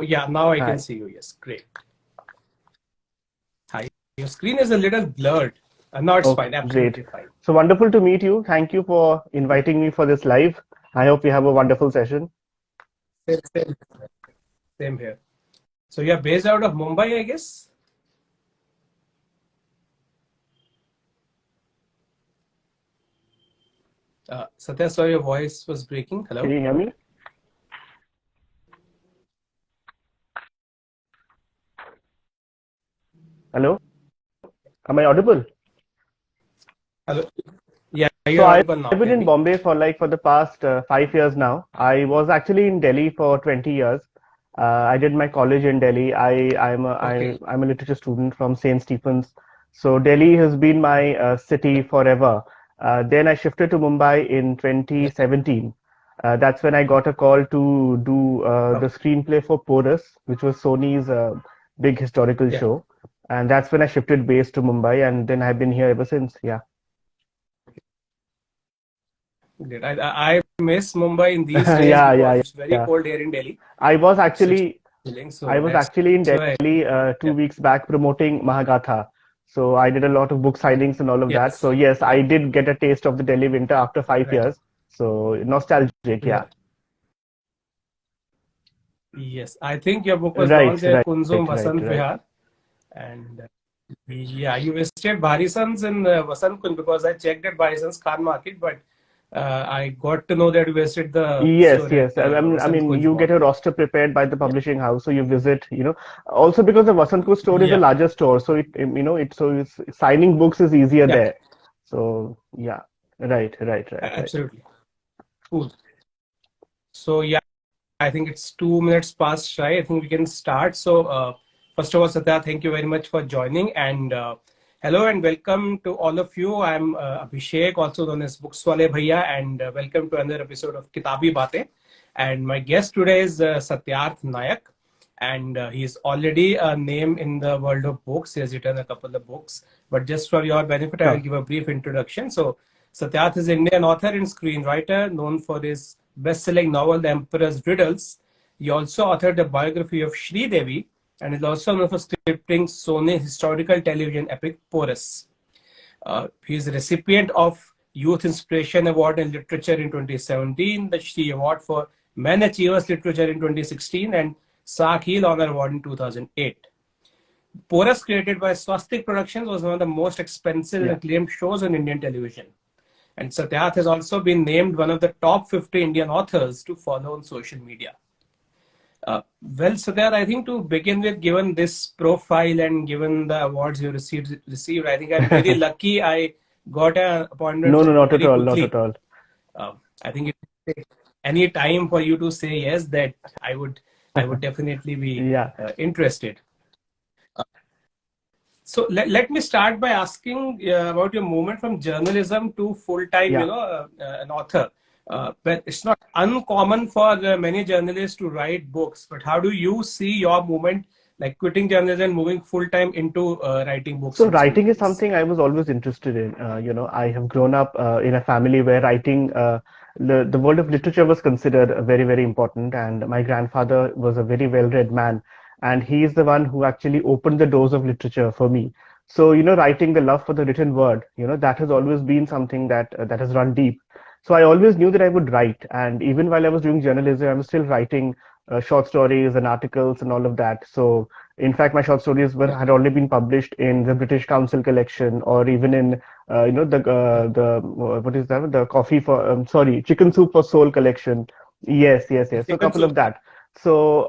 yeah, now I can Hi. see you. Yes, great. Hi. Your screen is a little blurred. Now it's Okay, fine. great. Absolutely fine. So wonderful to meet you. Thank you for inviting me for this live. I hope we have a wonderful session. Same, same here. So you're based out of Mumbai, I guess? Satya, sorry, your voice was breaking. Can Hello? you hear me? Hello? Am I audible? Hello? Yeah, So you're I've audible now. been Tell in me. Bombay for the past 5 years now. I was actually in Delhi for 20 years. I did my college in Delhi. Okay. I'm a literature student from St. Stephen's. So Delhi has been my city forever. Then I shifted to Mumbai in Yeah. 2017. That's when I got a call to do Oh, the screenplay for Porus, which was Sony's big historical yeah. show. And that's when I shifted base to Mumbai, and then I've been here ever since. Yeah. Great. I miss Mumbai in these days Yeah, because yeah, it's very yeah. cold here in Delhi. I was So it's actually chilling. I So was that's actually in why. Delhi two Yeah. weeks back promoting Mahagatha. So I did a lot of book signings and all of that. So Yes. yes, Yeah. I did get a taste of the Delhi winter after five Right. years. So nostalgic, yeah. Yeah. Yes. I think your book was Right, launched at right, Kunzum right, right, Vasant right. Vihar. And yeah, you visited Bharisans in Vasant Kunj because I checked at Bharisans Khan Market, but I got to know that you visited the Yes, store at yes. I Vasant mean, Kunj you get Mall. a roster prepared by the publishing house, so you visit. Also because the Vasantpur store is a Yeah, larger store, so it's signing books is easier yeah, there. So yeah, right, right, right, right. absolutely. Cool. So yeah, I think it's 2 minutes past shy. I think we can start. So first of all, Satya, thank you very much for joining. And hello and welcome to all of you. I'm Abhishek, also known as Books Wale Bhaiya, and welcome to another episode of Kitaabi Baatein. And my guest today is Satyarth Nayak, and he is already a name in the world of books. He has written a couple of books, but just for your benefit, I will Sure. give a brief introduction. So Satyarth is an Indian author and screenwriter known for his best-selling novel The Emperor's Riddles. He also authored the biography of Sri Devi and is also known for scripting Sony historical television epic Porus. He is a recipient of Youth Inspiration Award in Literature in 2017, the Shri Award for Men Achievers Literature in 2016, and Sakhil Honor Award in 2008. Porus, created by Swastik Productions, was one of the most expensive and Yeah. acclaimed shows on Indian television. And Satyarth has also been named one of the top 50 Indian authors to follow on social media. Well, Satyarth, I think to begin with, given this profile and given the awards you received, I think I'm very lucky. I got an appointment No, with no, you not at very all, not at quickly. all. I think it would take any time for you to say yes, that I would definitely be Yeah, interested. So let me start by asking about your movement from journalism to full-time, yeah. an author. But it's not uncommon for many journalists to write books. But how do you see your movement, like quitting journalism and moving full-time into writing books So and writing is screenplays? something I was always interested in. I have grown up in a family where writing, the world of literature was considered very, very important. And my grandfather was a very well-read man, and he is the one who actually opened the doors of literature for me. So, writing, the love for the written word, that has always been something that has run deep. So I always knew that I would write, and even while I was doing journalism, I was still writing short stories and articles and all of that. So in fact, my short stories Yeah, had already been published in the British Council collection, or even in yeah, what is that, the coffee for sorry, chicken soup for soul collection. Yes, yes, yes. So a chicken couple soup. of that. So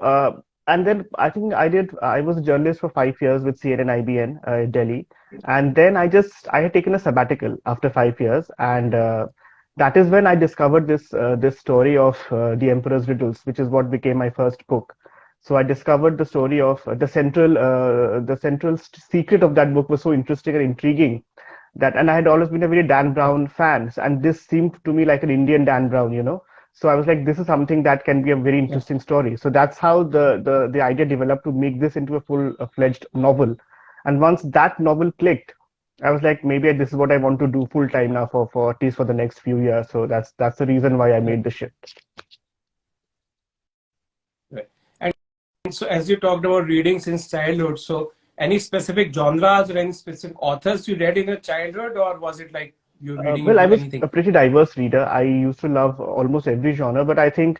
and then I think I was a journalist for 5 years with CNN IBN in Delhi, and then I had taken a sabbatical after 5 years, and that is when I discovered this story of the Emperor's Riddles, which is what became my first book. So I discovered the story of the central secret of that book was so interesting and intriguing and I had always been a very Dan Yeah, Brown fan, and this seemed to me like an Indian Dan Brown. So I was like, this is something that can be a very yeah. interesting story. So that's how the idea developed to make this into a full-fledged novel. And once that novel clicked, I was like, maybe this is what I want to do full time now for at least for the next few years. So that's the reason why I Right, made the shift. right. So as you talked about reading since childhood, so any specific genres or any specific authors you read in your childhood, or was it like you reading Well, I into was anything? a pretty diverse reader. I used to love almost every genre, but I think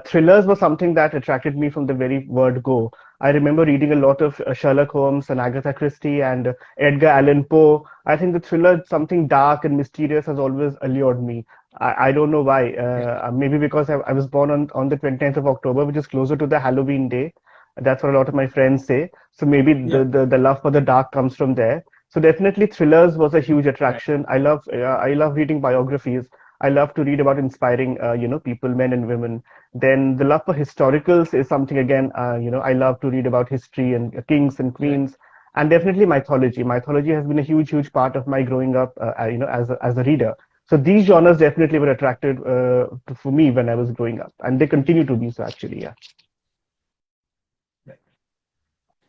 thrillers was something that attracted me from the very word go. I remember reading a lot of Sherlock Holmes and Agatha Christie and Edgar Allan Poe. I think the thriller, something dark and mysterious, has always allured me. I don't know why. Yeah, Maybe because I was born on the 29th of October, which is closer to the Halloween day. That's what a lot of my friends say. So maybe yeah, the love for the dark comes from there. So definitely thrillers was a huge right. attraction. I love reading biographies. I love to read about inspiring people, men and women. Then the love for historicals is something again. I love to read about history and kings and Right. queens, and definitely mythology. Mythology has been a huge part of my growing up. As a reader. So these genres definitely were attracted for me when I was growing up, and they continue to be so actually. Yeah. Right.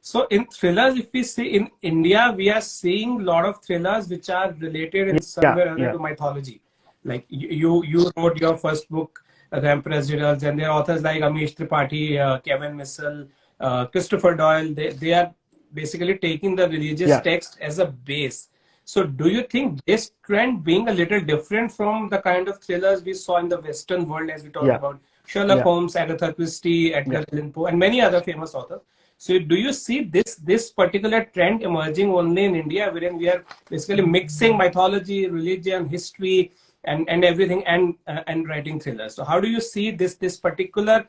So in thrillers, if we see in India, we are seeing a lot of thrillers which are related in some Yeah. way or other Yeah. to mythology. Like you wrote your first book, The Emperor's Riddles, and there are authors like Amish Tripathi, Kevin Missel, Christopher Doyle. They are basically taking the religious Yeah. text as a base. So do you think this trend being a little different from the kind of thrillers we saw in the Western world, as we talked Yeah. about Sherlock Yeah. Holmes, Agatha Christie, Yeah. Edgar Allan Poe, and many other famous authors? So do you see this particular trend emerging only in India, wherein we are basically mixing mythology, religion, history, and everything, and writing thrillers? So how do you see this particular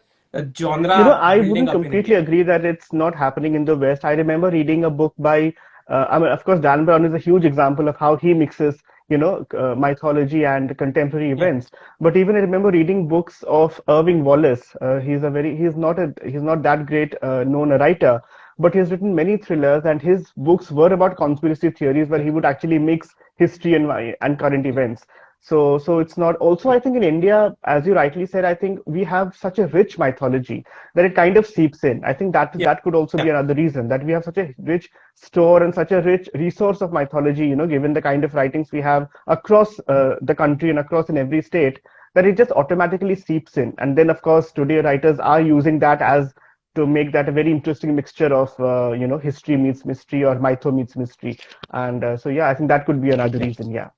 genre I building wouldn't up in completely India? agree that it's not happening in the West. I remember reading a book by, of course, Dan Brown is a huge example of how he mixes, mythology and contemporary Yeah, events. But even I remember reading books of Irving Wallace. He's not that great known a writer, but he's written many thrillers, and his books were about conspiracy theories, where he correct. would actually mix history and current Yeah, events. So it's not. Also, yeah, I think in India, as you rightly said, I think we have such a rich mythology that it kind of seeps in. I think that yeah, that could also be yeah. another reason that we have such a rich store and such a rich resource of mythology. Given the kind of writings we have across the country and across in every state, that it just automatically seeps in. And then, of course, today writers are using that as to make that a very interesting mixture of history meets mystery or mytho meets mystery. And so yeah, I think that could be another Yeah. reason. Yeah.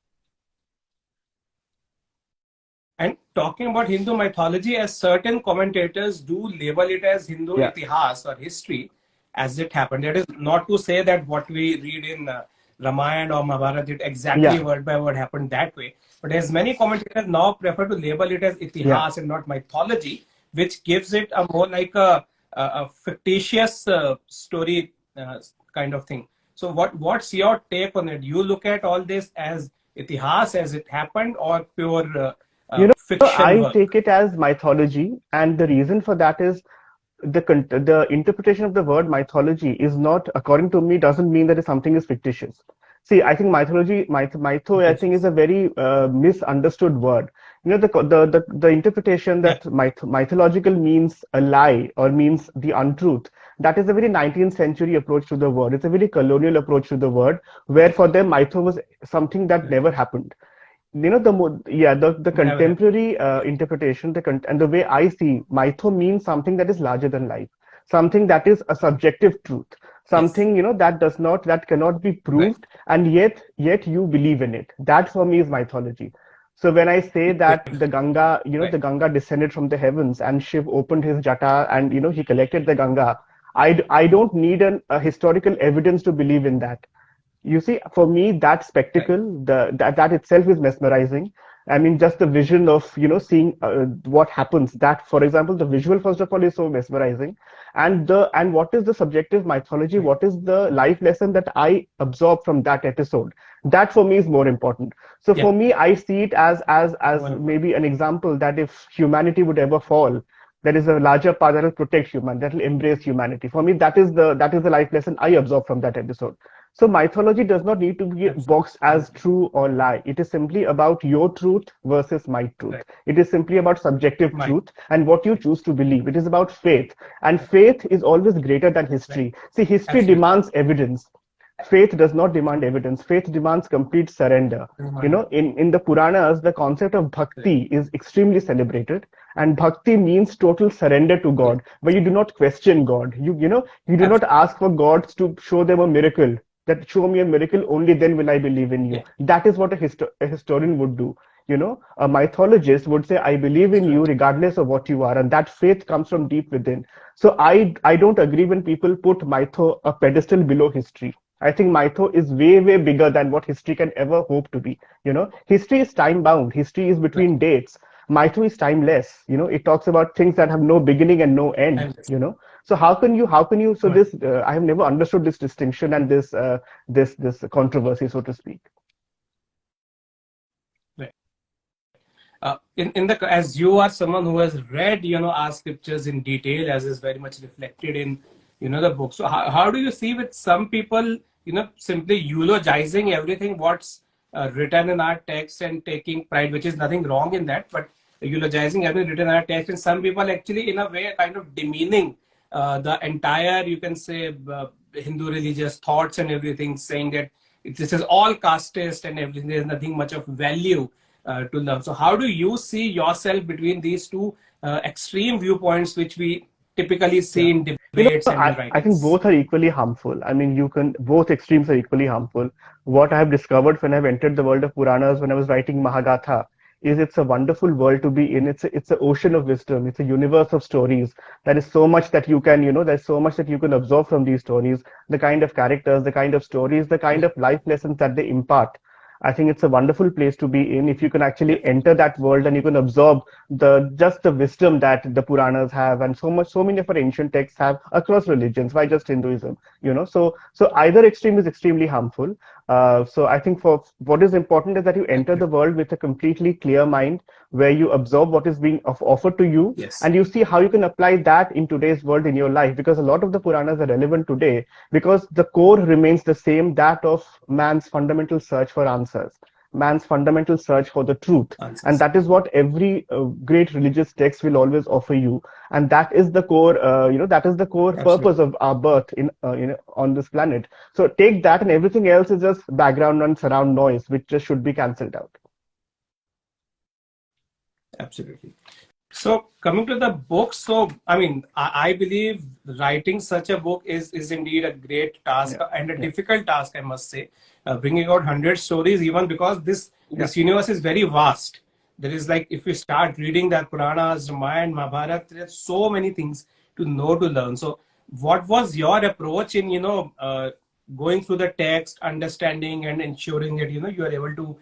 And talking about Hindu mythology, as certain commentators do label it as Hindu Yeah. itihas or history as it happened. That is not to say that what we read in Ramayana or Mahabharata, it exactly Yeah. word by word happened that way. But as many commentators now prefer to label it as Yeah. itihas and not mythology, which gives it a more like a fictitious story kind of thing. So what's your take on it? You look at all this as itihas as it happened or pure fiction I work? take it as mythology, and the reason for that is the interpretation of the word mythology is not, according to me, doesn't mean that something is fictitious. See, I think mytho, I think, is Fictitious. a very misunderstood word. The interpretation Yeah, that mythological means a lie or means the untruth. That is a very 19th century approach to the word. It's a very colonial approach to the word, where for them mytho was something that right. never happened. The Never happened. contemporary interpretation, and the way I see mytho means something that is larger than life, something that is a subjective truth, Yes, something that cannot be right. proved, and yet you believe in it. That for me is mythology. So when I say that the Ganga, Right. the Ganga descended from the heavens and Shiv opened his jata and he collected the Ganga, I don't need a historical evidence to believe in that. You see, for me, that Right. spectacle, that itself is mesmerizing. I mean, just the vision of seeing what happens. That, for example, the visual first of all is so mesmerizing, and what is the subjective mythology? Right. What is the life lesson that I absorb from that episode? That for me is more important. So Yeah. for me, I see it as More important. maybe an example that if humanity would ever fall, there is a larger power that will protect human, that will embrace humanity. For me, that is the life lesson I absorb from that episode. So mythology does not need to be boxed as Absolutely. true or lie. It is simply about your truth versus my truth. Right. It is simply about subjective My. truth and what you choose to believe. It is about faith. And faith is always greater than Right. history. See, history Absolutely. demands evidence. Faith does not demand evidence. Faith demands complete surrender. You know, in the Puranas, the concept of bhakti is extremely celebrated, and bhakti means total surrender to Yeah, God, where you do not question God. You do not absolutely. ask for God to show them a miracle. That show me a miracle, only then will I believe in you. Yeah, That is what a historian would do. You know, a mythologist would say, I believe in you absolutely. regardless of what you are, and that faith comes from deep within. So I don't agree when people put mytho a pedestal below history. I think mytho is way bigger than what history can ever hope to be. You know, history is time bound. History is Right. between dates. Mytho is timeless. You know, it talks about things that have no beginning and no end. Timeless. You know, so how can you? So Right. this I have never understood this distinction and this controversy, so to speak. Right. In the as you are someone who has read our scriptures in detail, as is very much reflected in the book. So how do you see with some people simply eulogizing everything what's written in our text and taking pride, which is nothing wrong in that, but eulogizing everything written in our text, and some people actually in a way kind of demeaning the entire, you can say, Hindu religious thoughts and everything, saying that this is all casteist and everything, there's nothing much of value to love. So how do you see yourself between these two extreme viewpoints, which we typically see Yeah. in You know, debates and in I think writings? both are equally harmful. I mean, both extremes are equally harmful. What I have discovered when I've entered the world of Puranas, when I was writing Mahagatha, is it's a wonderful world to be in. It's an ocean of wisdom. It's a universe of stories. There is so much that there's so much that you can absorb from these stories, the kind of characters, the kind of stories, the kind Yeah, of life lessons that they impart. I think it's a wonderful place to be in if you can actually definitely. enter that world and you can absorb the wisdom that the Puranas have and so many of our ancient texts have across religions, why just Hinduism, you know. So either extreme is extremely harmful. So I think for what is important is that you enter the Absolutely. world with a completely clear mind where you absorb what is being offered to you Yes. and you see how you can apply that in today's world in your life, because a lot of the Puranas are relevant today because the core remains the same, that of man's fundamental search for answers, man's fundamental search for the truth. And Answers. that is what every great religious text will always offer you. And that is the core, that is the core purpose Absolutely. of our birth on this planet. So take that, and everything else is just background and surround noise, which just should be cancelled out. Absolutely. So coming to the book, so I mean, I believe writing such a book is indeed a great task Yeah, and a yeah, difficult task, I must say. Bringing out 100 stories, even because yeah, this universe is very vast. There is, like, if you start reading that Puranas, Ramayana, Mahabharata, there's so many things to know, to learn. So what was your approach in going through the text, understanding, and ensuring that you are able to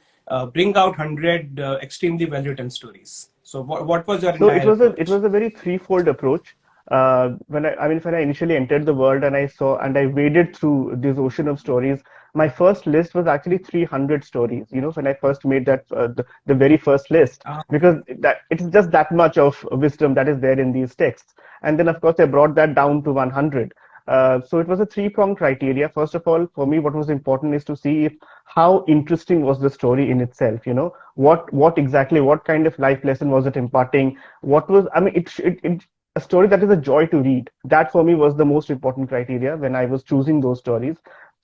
bring out 100 extremely well written stories? So what was your So it entire was approach? a very threefold approach. When I initially entered the world and I saw and I waded through this ocean of stories, my first list was actually 300 stories. You know, when I first made the very first list, Ah, because okay. that it's just that much of wisdom that is there in these texts. And then of course I brought that down to 100. So it was a three-pronged criteria. First of all, for me, what was important is to see if how interesting was the story in itself. You know, what kind of life lesson was it imparting? What was, I mean, it a story that is a joy to read. That for me was the most important criteria when I was choosing those stories.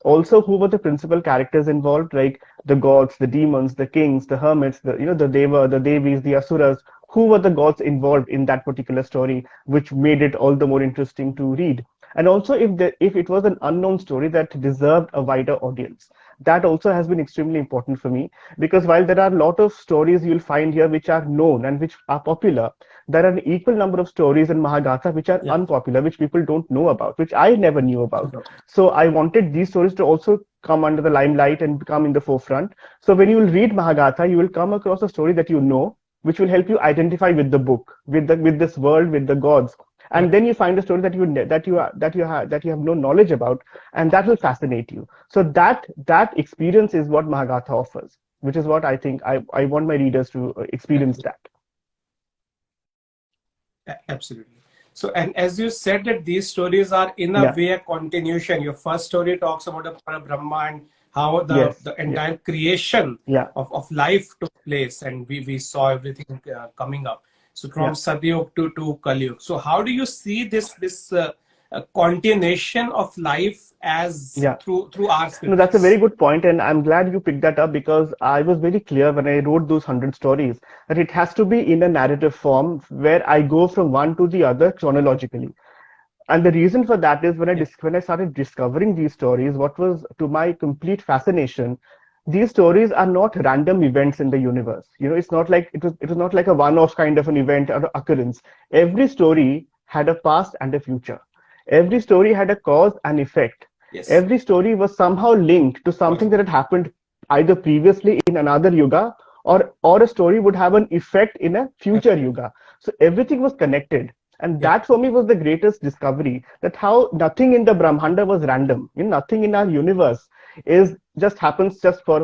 Also, who were the principal characters involved, like the gods, the demons, the kings, the hermits, the deva, the devis, the asuras. Who were the gods involved in that particular story, which made it all the more interesting to read? And also, if it was an unknown story that deserved a wider audience, that also has been extremely important for me, because while there are a lot of stories you'll find here which are known and which are popular, there are an equal number of stories in Mahagatha which are Yeah. unpopular, which people don't know about, which I never knew about. Okay. So I wanted these stories to also come under the limelight and come in the forefront. So when you will read Mahagatha, you will come across a story that you know, which will help you identify with the book, with this world, with the gods. And Right. then you find a story that you have no knowledge about, and that will fascinate you. So that experience is what Mahagatha offers, which is what I think I want my readers to experience that. Absolutely. So, and as you said that these stories are in a Yeah. way a continuation. Your first story talks about the Brahma and how Yes. the Yeah. entire creation Yeah. of life took place, and we saw everything coming up. So from Yeah. Satyug to Kalyug. So how do you see this a continuation of life as Yeah. through our No, that's a very scriptures. good point, and I'm glad you picked that up because I was very clear when I wrote those 100 stories that it has to be in a narrative form where I go from one to the other chronologically. And the reason for that is Yeah, when I started discovering these stories, what was to my complete fascination, these stories are not random events in the universe. It's not like it was not like a one-off kind of an event or occurrence. Every story had a past and a future. Every story had a cause and effect. yes, Every story was somehow linked to something that perfect. had happened either previously in another yuga, or a story would have an effect in a future yuga. So everything was connected. And Yeah, that for me was the greatest discovery, that how nothing in the Brahmanda was random. Nothing in our universe is just happens just for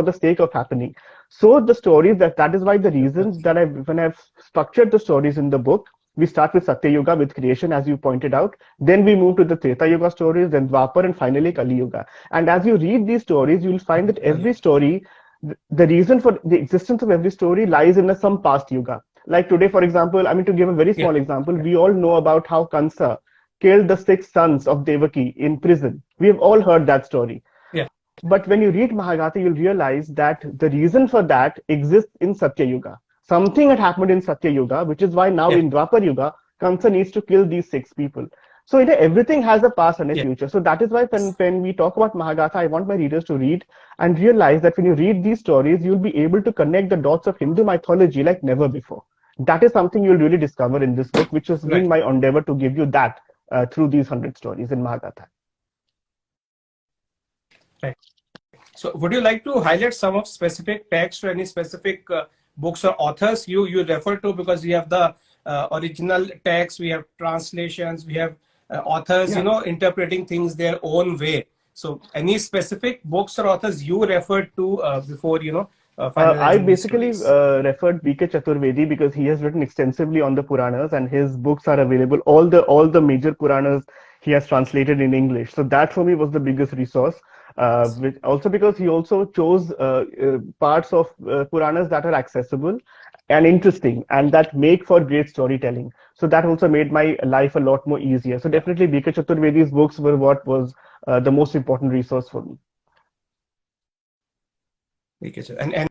the sake of happening. So the stories, that is why the reasons that when I've structured the stories in the book, we start with Satya Yuga, with creation, as you pointed out. Then we move to the Treta Yuga stories, then Dwapar, and finally Kali Yuga. And as you read these stories, you'll find that every story, the reason for the existence of every story lies in some past yuga. Like today, for example, I mean, to give a very yeah, small example, yeah, we all know about how Kansa killed the 6 sons of Devaki in prison. We have all heard that story. yeah, But when you read Mahabharata, you'll realize that the reason for that exists in Satya Yuga. Something had happened in Satya Yuga, which is why now yeah, in Dwapar Yuga, Kamsa needs to kill these 6 people. So everything has a past and a yeah, future. So that is why when we talk about Mahabharata, I want my readers to read and realize that when you read these stories, you'll be able to connect the dots of Hindu mythology like never before. That is something you'll really discover in this book, which has been right, my endeavor to give you that through these 100 stories in Mahabharata. right. So would you like to highlight some of specific texts or any specific books or authors you refer to, because we have the original text, we have translations, we have authors, Yeah. interpreting things their own way. So any specific books or authors you referred to before, I finalizing these basically stories? referred B.K. Chaturvedi because he has written extensively on the Puranas, and his books are available. All the major Puranas he has translated in English. So that for me was the biggest resource. Also because he also chose parts of Puranas that are accessible and interesting and that make for great storytelling. So that also made my life a lot more easier. So Yeah, definitely B.K. Chaturvedi's books were what was the most important resource for me. okay, sir. And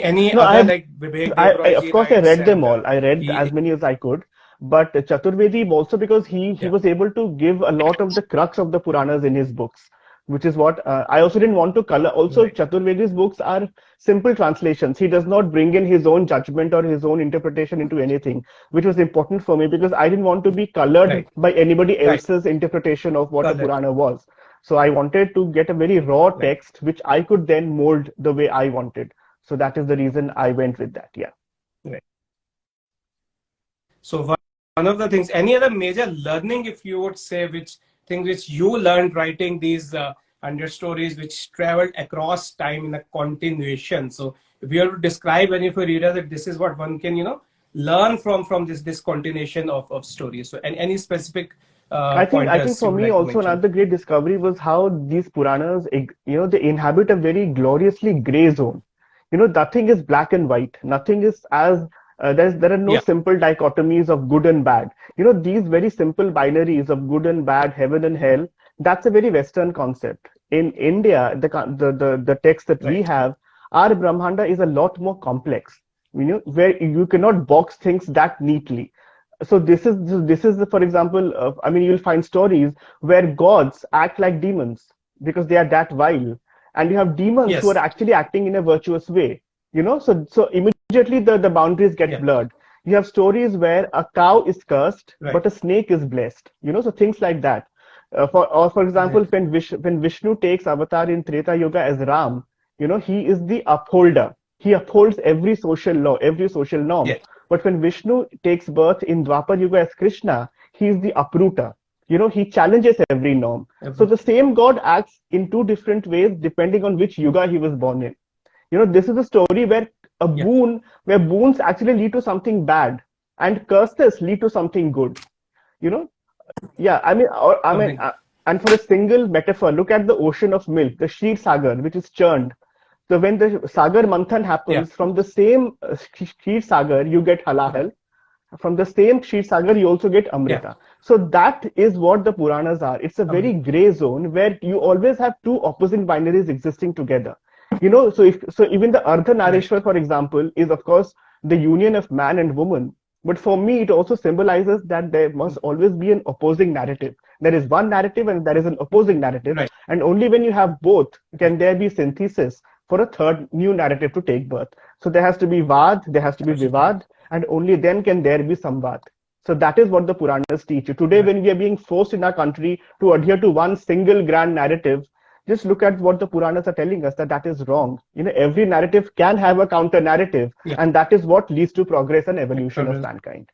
any No, I other, have like Vivek of Debroi course I writes, read them and all. I read as he many as I could, but Chaturvedi also because he yeah, was able to give a lot of the crux of the Puranas in his books, which is what I also didn't want to color. Also, right, Chaturvedi's books are simple translations. He does not bring in his own judgment or his own interpretation into anything, which was important for me because I didn't want to be colored right, by anybody right, else's interpretation of what a correct, Purana was. So I wanted to get a very raw right, text, which I could then mold the way I wanted. So that is the reason I went with that. Yeah. right. So one of the things, any other major learning, if you would say, which things which you learned writing these 100 stories, which traveled across time in a continuation. So if you have to describe any of your readers that this is what one can, learn from this continuation of stories. So any specific I think pointers for you would me like to also mention? another great discovery was how these Puranas, they inhabit a very gloriously gray zone. Nothing is black and white. Nothing is as there are no Yeah. simple dichotomies of good and bad. These very simple binaries of good and bad, heaven and hell. That's a very Western concept. In India, the text that we Right. have, our Brahmanda is a lot more complex. Where you cannot box things that neatly. So this is for example, I mean, you'll find stories where gods act like demons because they are that vile, and you have demons who are Yes. actually acting in a virtuous way. So immediately the boundaries get Yeah. blurred. You have stories where a cow is cursed Right. but a snake is blessed. So things like that. For example, Right. when Vishnu takes avatar in Treta Yuga as Ram, he is the upholder. He upholds every social law, every social norm. Yeah. But when Vishnu takes birth in Dwapar Yuga as Krishna, he is the uprooter. He challenges every norm. So the same God acts in two different ways depending on which yuga he was born in. This is a story Yeah. where boons actually lead to something bad and curses lead to something good. You know, yeah, Something. and for a single metaphor, look at the ocean of milk, the Sheer Sagar, which is churned. So when the Sagar Manthan Yeah. happens, from the same Sheer Sagar, you get halahal, from the same Kshir Sagar, you also get Yeah. Amrita. So that is what the Puranas are. It's a very gray zone where you always have two opposing binaries existing together. So even the Ardha Right. Nareshwar, for example, is of course the union of man and woman. But for me, it also symbolizes that there must always be an opposing narrative. There is one narrative and there is an opposing narrative. Right. And only when you have both Right. can there be synthesis for a third new narrative to take birth. So there has to be Vad, there has to be Absolutely. Vivad, and only then can there be Samvad. So that is what the Puranas teach you. Today, Right. when we are being forced in our country to adhere to one single grand narrative, just look at what the Puranas are telling us, that that is wrong. Every narrative can have a counter narrative, Yeah. and that is what leads to progress and evolution of Progress. mankind.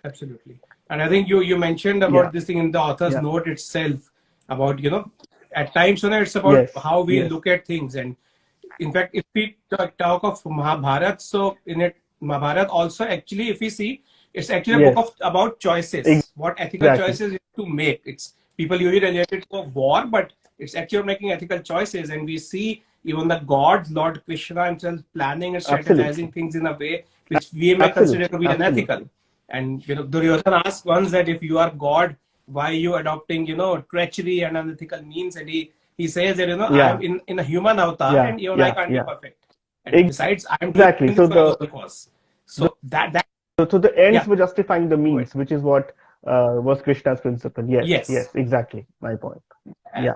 Absolutely. And I think you mentioned Yeah, about this thing in the author's yeah, note itself about, at times, it's about yes, how we yes, look at things. And in fact, if we talk of Mahabharat, so in it, Mahabharat also actually, if we see, it's actually a book yes, of about choices, what ethical exactly, choices you have to make. It's people usually relate it to a war, but it's actually making ethical choices. And we see even the gods, Lord Krishna himself, planning and absolutely, strategizing things in a way which we may consider absolutely, to be absolutely. unethical. And Duryodhana asked once that if you are God, why are you adopting treachery and unethical means? And he says that I am Yeah, in a human avatar, yeah, and even I yeah, can't be yeah, perfect. And besides, I am doing exactly. this So for a the noble cause. the So that so the ends yeah, were justifying the go ahead. means, which is what was Krishna's principle. Yes, yes, Yes, exactly. My point. a- Yeah,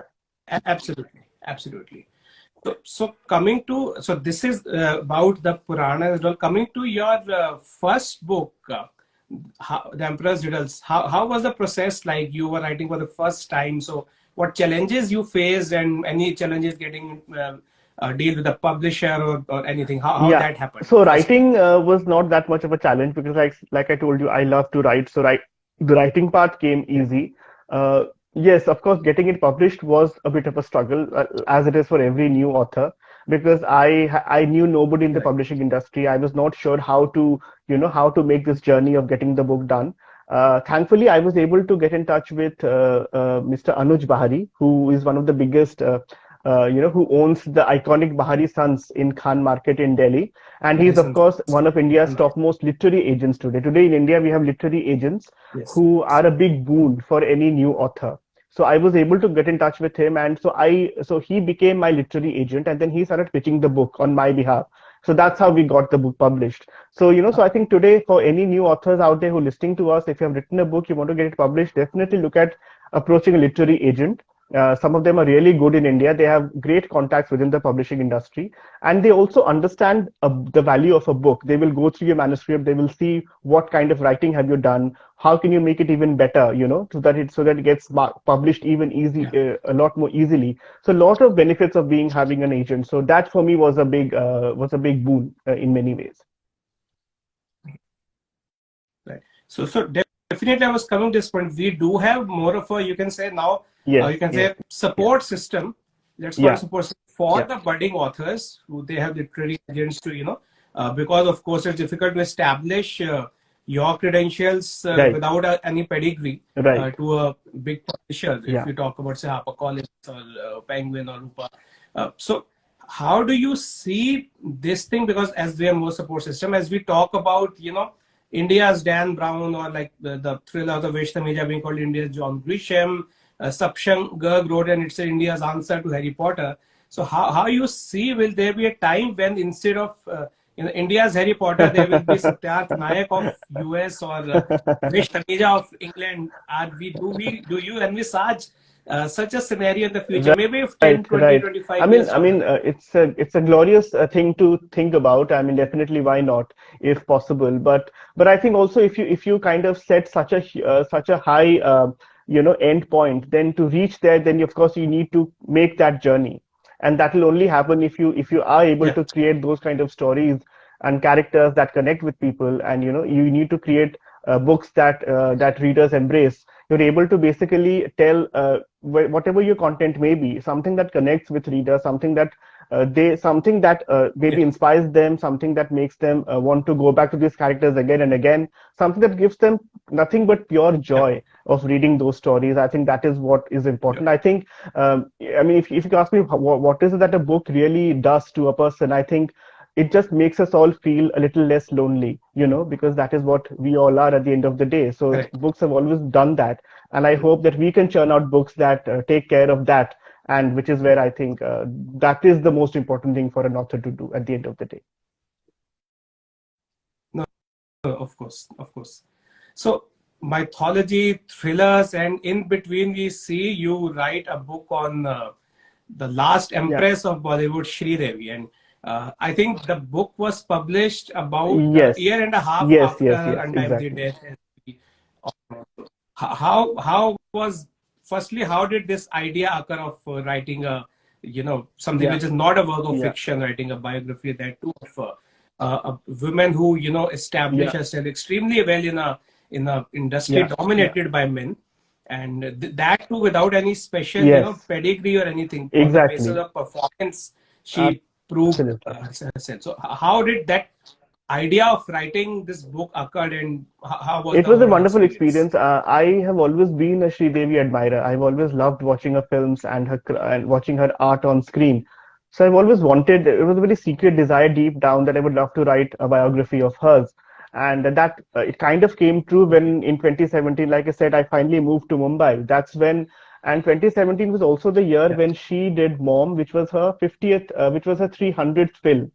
absolutely, absolutely. So coming to this is about the Purana as well. Coming to your first book, the Emperor's Riddles. How was the process like? You were writing for the first time. So what challenges you faced, and any challenges getting deal with the publisher or anything? How yeah. that happened So first time? writing was not that much of a challenge because, like I told you, I love to write. So the writing part came Yeah, easy. Uh, yes, of course, getting it published was a bit of a struggle, as it is for every new author, because I knew nobody in the right. publishing industry. I was not sure how to make this journey of getting the book done. Thankfully, I was able to get in touch with Mr. Anuj Bahari, who is one of the biggest, who owns the iconic Bahari Sons in Khan Market in Delhi. And he's, of Medicine. course, one of India's topmost literary agents today. Today in India, we have literary agents Yes. who are a big boon for any new author. So I was able to get in touch with him, and so he became my literary agent, and then he started pitching the book on my behalf. So that's how we got the book published. So I think today for any new authors out there who are listening to us, if you have written a book, you want to get it published, definitely look at approaching a literary agent. Some of them are really good in India. They have great contacts within the publishing industry, and they also understand the value of a book. They will go through your manuscript. They will see what kind of writing have you done. How can you make it even better? So that it gets published even Yeah. a lot more easily. So a lot of benefits of having an agent. So that for me was a big boon in many ways. Right. So definitely, I was coming to this point. We do have more of a, you can say now, Yes, you can yes, say yeah, support system. Let's call it yeah, support system for yeah, the budding authors who they have literary agents to, because of course it's difficult to establish your credentials right, without any pedigree right, to a big publisher. If yeah. you talk about say HarperCollins or Penguin or Rupa, so how do you see this thing? Because as we have more support system, as we talk about, India's Dan Brown, or like the thriller of the Vaishnav being called India's John Grisham. Sapshang Garg wrote, and it's India's answer to Harry Potter. So how you see, will there be a time when instead of India's Harry Potter, there will be Satyarth Nayak of US or Vaishnav of England? Do you envisage such a scenario in the future? Maybe if 10, Right, 20, right. I 25 mean, years I from now. mean, it's a glorious thing to think about. I mean, definitely, why not, if possible? But I think also if you kind of set such a high end point, then to reach there, then of course you need to make that journey, and that will only happen if you are able Yeah, to create those kind of stories and characters that connect with people, and you need to create books that readers embrace. You're able to basically tell whatever your content may be, something that connects with readers, something that maybe yeah, inspires them, something that makes them want to go back to these characters again and again, something that gives them nothing but pure yeah, joy of reading those stories. I think that is what is yeah, important. I think, I mean, if you ask me what is it that a book really does to a person, I think it just makes us all feel a little less lonely, because that is what we all are at the end of the day. So Correct. books have always done that. And I hope that we can churn out books that take care of that. And which is where I think that is the most important thing for an author to do at the end of the day. No, of course, of course. So mythology, thrillers, and in between we see you write a book on the last Yeah. empress of Bollywood, Sridevi, and I think the book was published about a Yes. year and a half Yes, after yes, her yes, untimely exactly. death. How was, firstly, how did this idea occur of writing a, something Yeah. which is not a work of Yeah. fiction, writing a biography, that too of a woman who established Yeah. herself extremely well in a industry Yeah. Yeah. dominated by men, and that too without any special Yes, pedigree or anything. On the basis exactly. of performance, she proved Absolutely. herself. So how did that idea of writing this book occurred, and how was It the was a overall wonderful experience? experience. I have always been a Devi admirer. I've always loved watching her films and and watching her art on screen. So I've always wanted, it was a very secret desire deep down that I would love to write a biography of hers. And that it kind of came true Okay. when in 2017, like I said, I finally moved to Mumbai. That's when, and 2017 was also the year Yeah. when she did Mom, which was her 50th, which was her 300th film.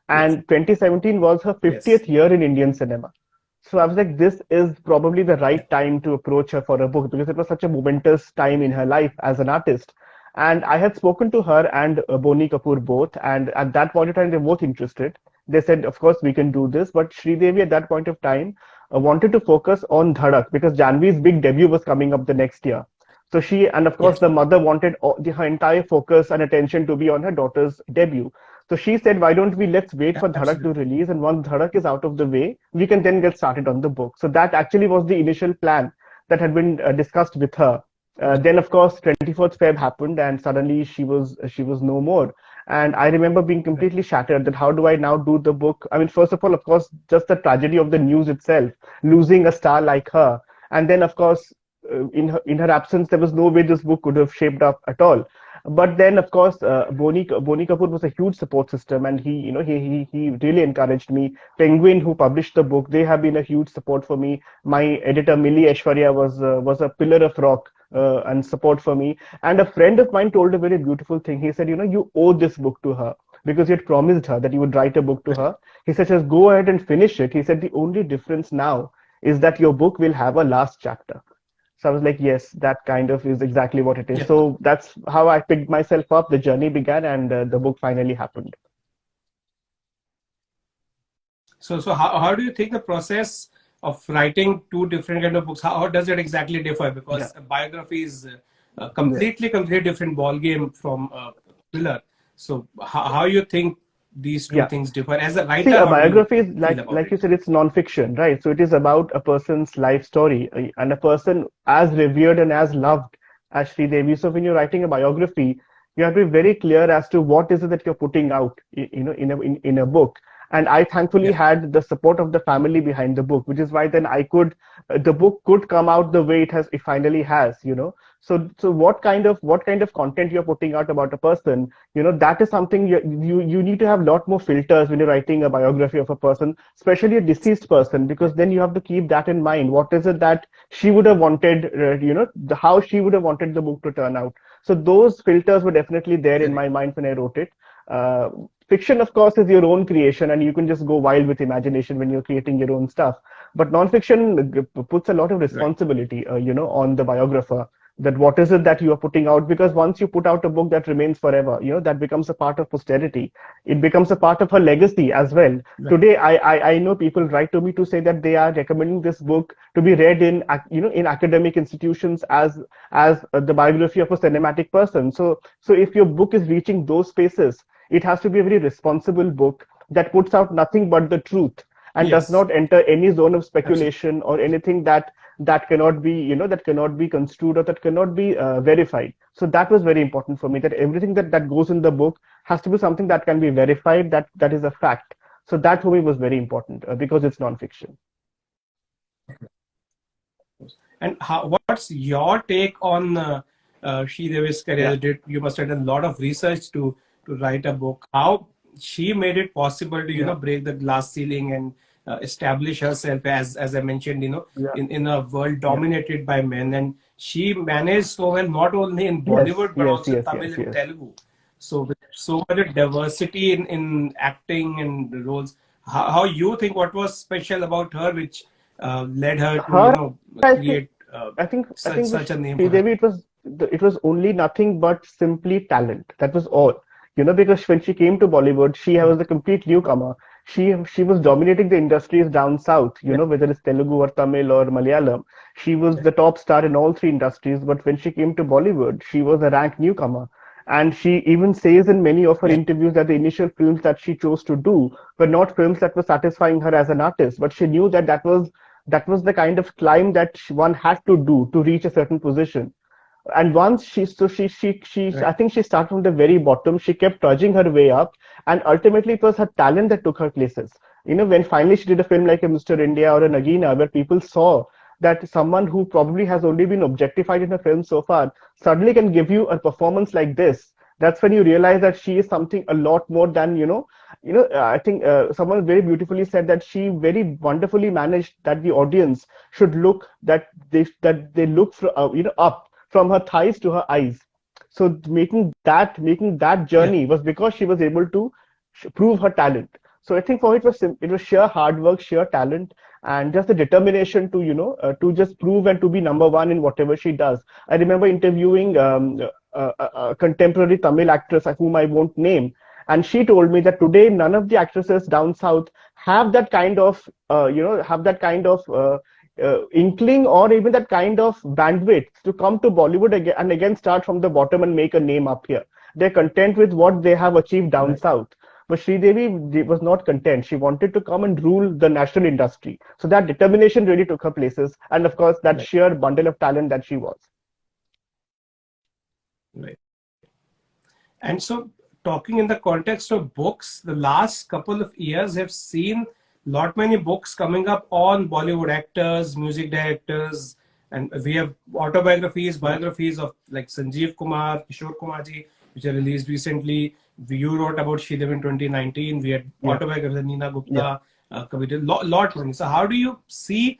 Yes. And 2017 was her Yes. 50th year in Indian cinema. So I was like, this is probably the Yeah. right time to approach her for a book because it was such a momentous time in her life as an artist. And I had spoken to her and Boni Kapoor both, and at that point of time, they were both interested. They said, of course, we can do this. But Sridevi at that point of time wanted to focus on Dhadak because Janvi's big debut was coming up the next year. So she, and of course, Yes. the mother wanted her entire focus and attention to be on her daughter's debut. So she said, why don't we let's wait Yeah. for Dhadak to Absolutely. release, and once Dhadak is out of the way, we can then get started on the book. So that actually was the initial plan that had been discussed with her. Right. Then of course 24th Feb happened, and suddenly she was no more. And I remember being Right. completely shattered that how do I now do the book? I mean, first of all, of course, just the tragedy of the news itself, losing a star like her, and then of course in her absence, there was no way this book could have shaped up at all. But then, of course, Boni Kapoor was a huge support system, and he really encouraged me. Penguin, who published the book, they have been a huge support for me. My editor Millie Aishwarya was a pillar of rock and support for me. And a friend of mine told a very beautiful thing. He said, you owe this book to her because you had promised her that you would write a book to Right. her. He said, just go ahead and finish it. He said, the only difference now is that your book will have a last chapter. So I was like, yes, that kind of is exactly what it is. Yeah. So that's how I picked myself up. The journey began, and the book finally happened. So how do you think the process of writing two different kind of books, how does it exactly differ? Yeah. Because a biography is a Yeah. completely different ball game from a thriller. So how you think these two Yeah. things differ? As a See, writer, a how do you biography is feel like about like it? you said, it's non-fiction, right? So it is about a person's life story and a person as revered and as loved as Sri Devi. So when you're writing a biography, you have to be very clear as to what is it that you're putting out, in a book. And I thankfully Yeah. had the support of the family behind the book, which is why then the book could come out the way it finally has. So what kind of content you're putting out about a person, that is something you need to have a lot more filters when you're writing a biography of a person, especially a deceased person, Yeah. because then you have to keep that in mind. What is it that she would have wanted, how she would have wanted the book to turn out. So those filters were definitely there in Correct. my mind when I wrote it. uh, Fiction, of course, is your own creation, and you can just go wild with imagination when you're creating your own stuff. But nonfiction puts a lot of Right. responsibility, on the biographer, that what is it that you are putting out, because once you put out a book that remains forever, that becomes a part of posterity. It becomes a part of her legacy as well. Right. Today I know people write to me to say that they are recommending this book to be read in academic institutions as the biography of a cinematic person. So if your book is reaching those spaces, it has to be a very responsible book that puts out nothing but the truth and does Yes. not enter any zone of Absolutely. speculation or anything that cannot be construed or that cannot be verified. So that was very important for me, that everything that goes in the book has to be something that can be verified, that is a fact. So that for me was very important because it's nonfiction. And what's your take on Sridevi's Yeah. career? You must have done a lot of research to write a book. How she made it possible to, Yeah. break the glass ceiling and establish herself as I mentioned, Yeah. in a world Yeah. dominated by men. And she managed so well, not only in Yes. Bollywood, but Yes. also Yes. Tamil Yes. and Yes. Telugu. So with so much diversity in acting and roles, how you think, what was special about her which led her to, Her, I think, create I think with such a name for her? Sridevi, it was only nothing but simply talent. That was all. Because when she came to Bollywood, she was a complete newcomer. She was dominating the industries down south. Yeah, Whether it's Telugu or Tamil or Malayalam, she was the top star in all three industries. But when she came to Bollywood, she was a rank newcomer. And she even says in many of her yeah, interviews that the initial films that she chose to do were not films that were satisfying her as an artist, but she knew that that was the kind of climb that one had to do to reach a certain position. And once she I right, think she started from the very bottom. She kept trudging her way up, and ultimately it was her talent that took her places. When finally she did a film like a Mr. India or a Nagina, where people saw that someone who probably has only been objectified in a film so far suddenly can give you a performance like this. That's when you realize that she is something a lot more than I think someone very beautifully said that she very wonderfully managed that the audience should look that they look up from her thighs to her eyes. So making that yeah, journey was because she was able to prove her talent. So I think for her it was sheer hard work, sheer talent, and just the determination to to just prove and to be number one in whatever she does. I remember interviewing a contemporary Tamil actress whom I won't name, and she told me that today none of the actresses down south have that kind of inkling or even that kind of bandwidth to come to Bollywood again and again start from the bottom and make a name up here. They're content with what they have achieved down right, south. But Sridevi was not content. She wanted to come and rule the national industry. So that determination really took her places. And of course, that right, sheer bundle of talent that she was. right. And so, talking in the context of books, the last couple of years have seen lot many books coming up on Bollywood actors, music directors, and we have autobiographies, Yeah. biographies of like Sanjeev Kumar, Kishore Kumarji, which are released recently. You wrote about Shridev in 2019. We had Yeah. autobiographies of Neena Yeah. Gupta, Kavita, lot many. So, how do you see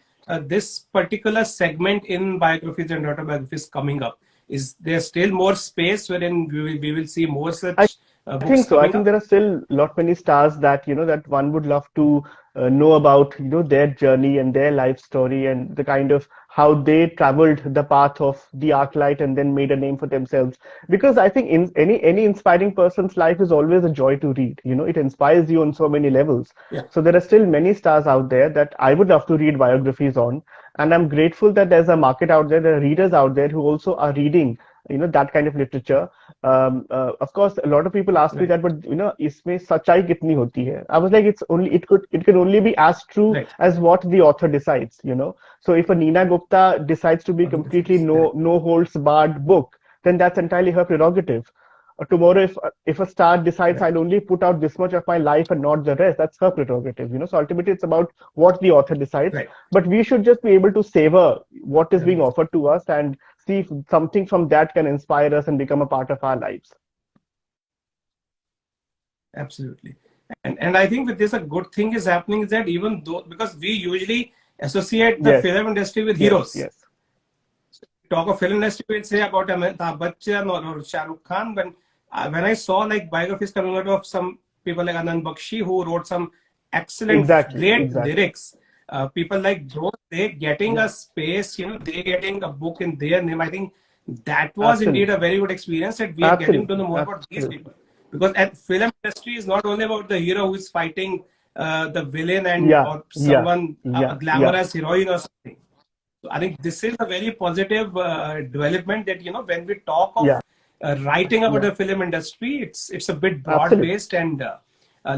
this particular segment in biographies and autobiographies coming up? Is there still more space wherein we will see more I such I think books so. I coming think up? there are still lot many stars that that one would love to know about their journey and their life story and the kind of how they traveled the path of the arc light and then made a name for themselves. Because I think in any inspiring person's life is always a joy to read. It inspires you on so many levels. Yeah, So there are still many stars out there that I would love to read biographies on, and I'm grateful that there's a market out there, there are readers out there who also are reading that kind of literature. Of course, a lot of people ask me right, that, but इसमें सच्चाई कितनी होती है? I was like, it can only be as true right. as what the author decides. So if a Nina Gupta decides to be On the completely difference. Correct. no holds barred book, then that's entirely her prerogative. Tomorrow, if a star decides Right. I'll only put out this much of my life and not the rest, that's her prerogative. So ultimately, it's about what the author decides. Right. But we should just be able to savor what is being Right. offered to us and see if something from that can inspire us and become a part of our lives. Absolutely. And I think with this, a good thing is happening is that even though, because we usually associate the Yes, film industry with yes, heroes. yes. Talk of film industry, we'll say about Amitabh Bachchan or Shah Rukh Khan. When I saw like biographies coming out of some people like Anand Bakshi who wrote some excellent, Exactly, great exactly. lyrics. People like those, they getting a Yeah, space, they getting a book in their name. I think that was indeed a absolutely, very good experience that we are getting to absolutely, know more about these absolutely. people. Because at film industry is not only about the hero who is fighting the villain and Yeah, or yeah, someone a yeah, yeah. glamorous heroine or something. So I think this is a very positive development that when we talk of Yeah, writing about yeah, the film industry, it's a bit broad absolutely. based, and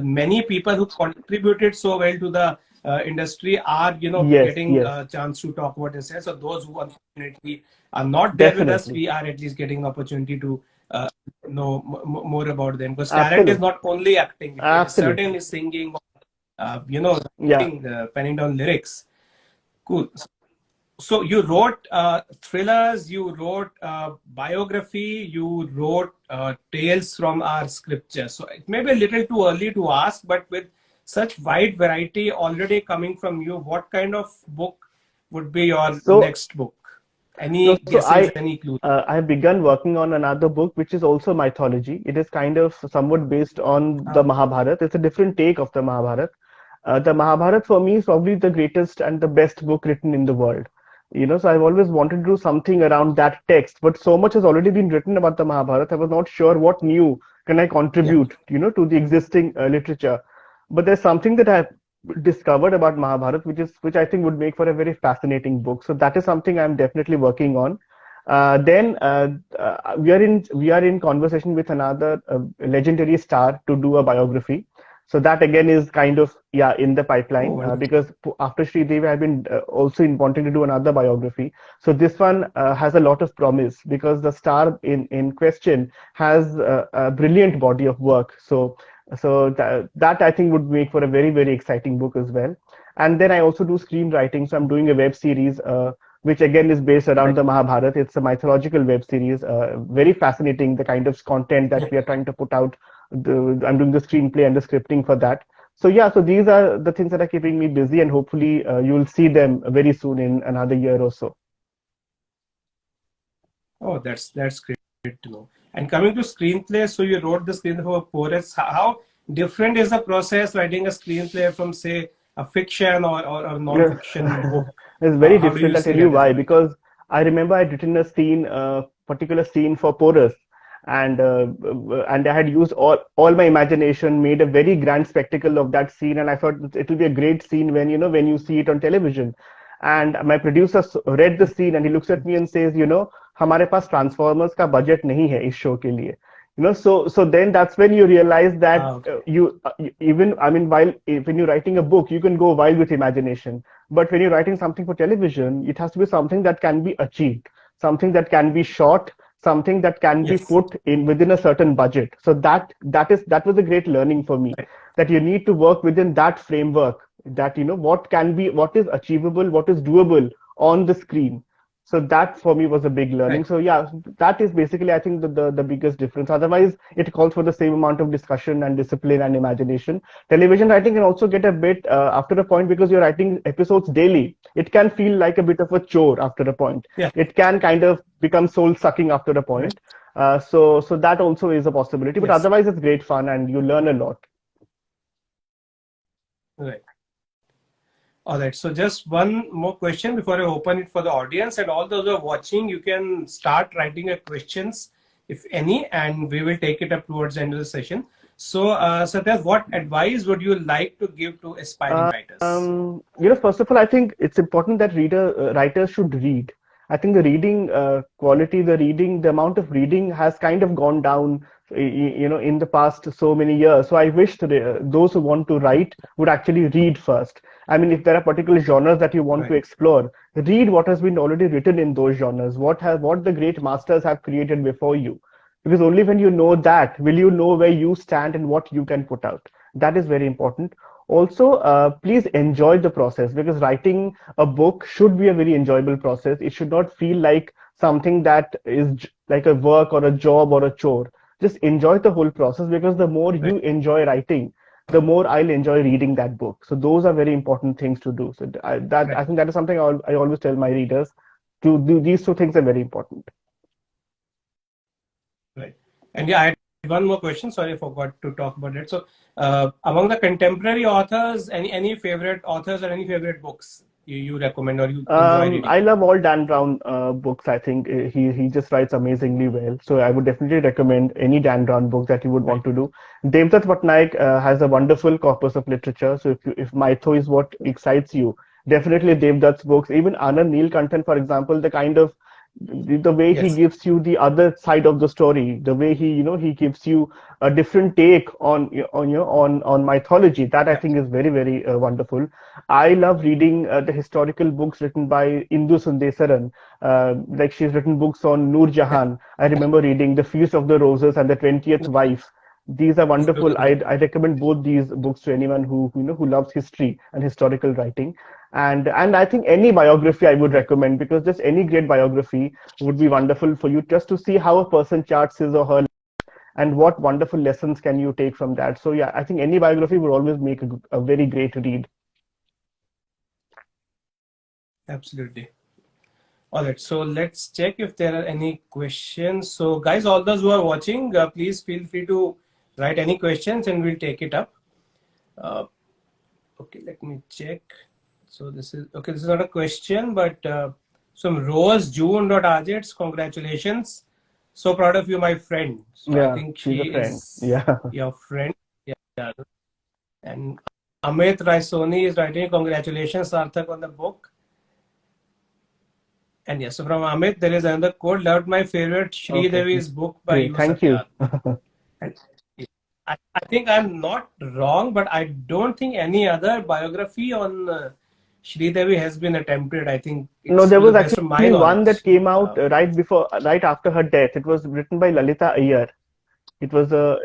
many people who contributed so well to the industry are Yes, getting yes, a chance to talk about this. So those who unfortunately are not there with us, definitely. we are at least getting an opportunity to know more about them, because talent is Absolutely, not only acting; it is absolutely. certainly singing, Yeah, writing, penning down lyrics. Cool. So you wrote thrillers, you wrote biography, you wrote tales from our scripture. So it may be a little too early to ask, but with such wide variety already coming from you, what kind of book would be your So next book? no, Any so guesses, any clues? I have begun working on another book which is also mythology. It is kind of somewhat based on the Oh, Mahabharata. It's a different take of the Mahabharata. The Mahabharata for me is probably the greatest and the best book written in the world. So I've always wanted to do something around that text, but so much has already been written about the Mahabharata. I was not sure what new can I yeah, contribute, to the existing literature. But there's something that I've discovered about Mahabharata, which I think would make for a very fascinating book. So that is something I'm definitely working on. Then we are in conversation with another legendary star to do a biography. So that again is kind of in the oh, pipeline wonderful. because after Sridevi, I've been also wanting to do another biography. So this one has a lot of promise because the star in question has a brilliant body of work. So that I think would make for a very very exciting book as well. And then I also do screenwriting. So I'm doing a web series. Which again is based around Right. the Mahabharata. It's a mythological web series, very fascinating, the kind of content that Yeah. we are trying to put out. I'm doing the screenplay and the scripting for that. So these are the things that are keeping me busy, and hopefully you'll see them very soon in another year or so. Oh, that's great to know. And coming to screenplay, so you wrote the screenplay for Porous. How different is the process writing a screenplay from, say, a fiction or Yeah. non-fiction book? It's very How do different. you I'll see tell you that as a why. writer? Because I remember I'd written a scene, particular scene for Porus, and I had used all my imagination, made a very grand spectacle of that scene, and I thought it will be a great scene when you see it on television. And my producer read the scene, and he looks at me and says, हमारे पास transformers का budget नहीं है इस show के लिए. So then that's when you realize that Okay. even, I mean, when you're writing a book, you can go wild with imagination. But when you're writing something for television, it has to be something that can be achieved, something that can be shot, something that can be Yes. put in within a certain budget. So that was a great learning for me, Right. that you need to work within that framework, that what is achievable, what is doable on the screen. So that for me was a big learning. Right. So yeah, that is basically I think the biggest difference. Otherwise, it calls for the same amount of discussion and discipline and imagination. Television writing can also get a bit after a point, because you're writing episodes daily. It can feel like a bit of a chore after a point. Yeah. It can kind of become soul sucking after a Right. point. So that also is a possibility. But Yes. otherwise, it's great fun and you learn a lot. Right. All right. So just one more question before I open it for the audience, and all those who are watching, you can start writing your questions, if any, and we will take it up towards the end of the session. So, Satyarth, what advice would you like to give to aspiring writers? First of all, I think it's important that writers should read. I think the reading quality, the amount of reading has kind of gone down, in the past so many years. So I wish those who want to write would actually read first. I mean, if there are particular genres that you want to Right. explore, read what has been already written in those genres. What the great masters have created before you. Because only when you know that will you know where you stand and what you can put out. That is very important. Also, please enjoy the process, because writing a book should be a very enjoyable process. It should not feel like something that is like a work or a job or a chore. Just enjoy the whole process, because the more Right. you enjoy writing, the more I'll enjoy reading that book. So those are very important things to do. So I Right. think that is something I always tell my readers, to do. These two things are very important. Right. And yeah, I had one more question. Sorry, I forgot to talk about it. So, among the contemporary authors, any favorite authors or any favorite books you recommend or you enjoy reading? I love all Dan Brown books. I think he just writes amazingly well. So I would definitely recommend any Dan Brown book that you would Right. want to do. Devdutt Patnaik has a wonderful corpus of literature. So if mytho is what excites you, definitely Devdutt's books. Even Anand Neelkantan, for example, the kind of the way he Yes. gives you the other side of the story, the way he gives you a different take on mythology. That I Yeah. think is very very wonderful. I love reading the historical books written by Indu Sundesaran. Like she's written books on Noor Yeah. Jahan. I remember reading The Feast of the Roses and The 20th Wife. These are wonderful. I recommend both these books to anyone who loves history and historical writing. And I think any biography I would recommend, because just any great biography would be wonderful for you just to see how a person charts his or her, and what wonderful lessons can you take from that. So yeah, I think any biography would always make a very great read. Absolutely. All right, so let's check if there are any questions. So guys, all those who are watching, please feel free to write any questions and we'll take it up. Okay, let me check. So this is okay. This is not a question, but some Rose June.Ajets, congratulations. So proud of you, my friend. So I Yeah, think she's she a friend. is Yeah. your friend. Yeah. And Amit Raisoni is writing, congratulations, Sarthak, on the book. And yes, so from Amit, there is another quote, loved my favorite Sri Okay, Devi's book by great. you, Thank you. Satyarth. And I think I'm not wrong, but I don't think any other biography on Sri Devi has been attempted. I think No, it's there to the was best of my actually one that knowledge. came out right after her death. It was written by Lalita Iyer. It was a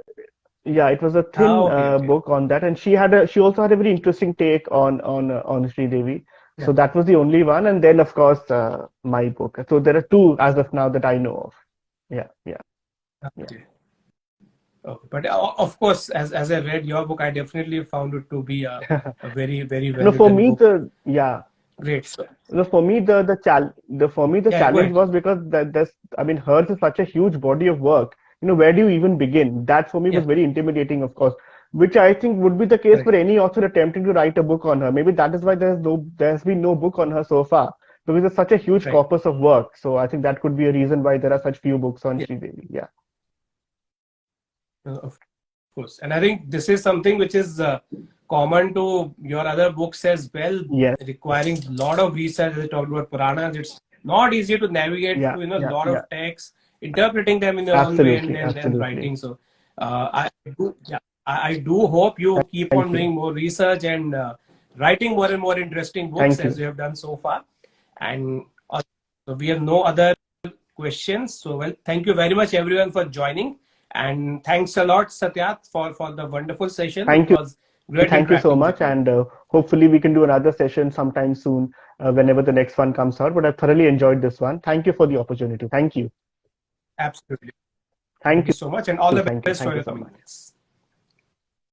Yeah, it was a thin Okay. book on that, and she also had a very interesting take on Sri Devi. Yeah. So that was the only one, and then of course my book. So there are two as of now that I know of. Yeah, yeah, yeah. Okay. Okay. But of course, as I read your book, I definitely found it to be a very, very well No, for written me book. the Great. So, for me the yeah, go challenge ahead. was because there's, I mean, hers is such a huge body of work. Where do you even begin? That for me was Yeah, very intimidating, of course, which I think would be the case for correct. any author attempting to write a book on her. Maybe that is why there's been no book on her so far, because there's such a huge Right. corpus of work. So I think that could be a reason why there are such few books on Yeah, Sridevi. Yeah. of course. And I think this is something which is common to your other books as well, Yes. requiring a lot of research. As I talked about Puranas, it's not easy to navigate Yeah. through, a Yeah. lot Yeah. of texts, interpreting them in your own way, and Absolutely. then Absolutely. writing. So, I do hope you keep on Thank you. doing more research and writing more and more interesting books Thank as you. you have done so far. And so we have no other questions. So, well, thank you very much, everyone, for joining. And thanks a lot, Satyarth, for the wonderful session. It Thank you. was great Thank you so interacting with much, you. and hopefully we can do another session sometime soon, whenever the next one comes out. But I thoroughly enjoyed this one. Thank you for the opportunity. Thank you. Absolutely. Thank Thank you so much, and all you. the Thank you. best for Thank you your so coming much. books.